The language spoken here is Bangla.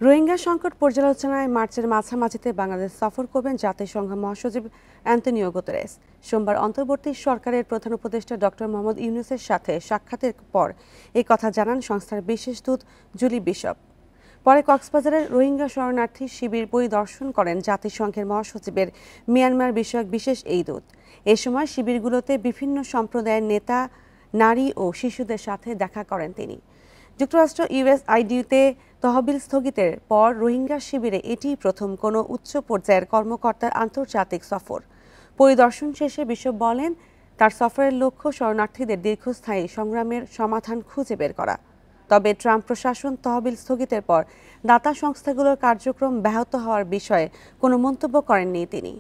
রোহিঙ্গা সংকট পর্যালোচনায় মার্চের মাঝামাঝিতে বাংলাদেশ সফর করবেন জাতিসংঘ মহাসচিব অ্যান্তনিও গুতেরেস। সোমবার অন্তর্বর্তী সরকারের প্রধান উপদেষ্টা ডক্টর মোহাম্মদ ইউনূসের সাথে সাক্ষাতের পর এই কথা জানান সংস্থার বিশেষ দূত জুলি বিশপ। পরে কক্সবাজারের রোহিঙ্গা শরণার্থী শিবির পরিদর্শন করেন জাতিসংঘের মহাসচিবের মিয়ানমার বিষয়ক বিশেষ এই দূত। এ সময় শিবিরগুলোতে বিভিন্ন সম্প্রদায়ের নেতা, নারী ও শিশুদের সাথে দেখা করেন তিনি। যুক্তরাষ্ট্র ইউএসআইডিতে তহবিল স্থগিতের পর রোহিঙ্গা শিবিরে এটিই প্রথম কোনো উচ্চ পর্যায়ের কর্মকর্তার আন্তর্জাতিক সফর। পরিদর্শন শেষে বিশপ বলেন, তার সফরের লক্ষ্য শরণার্থীদের দীর্ঘস্থায়ী সংগ্রামের সমাধান খুঁজে বের করা। তবে ট্রাম্প প্রশাসন তহবিল স্থগিতের পর দাতা সংস্থাগুলোর কার্যক্রম ব্যাহত হওয়ার বিষয়ে কোনো মন্তব্য করেননি তিনি।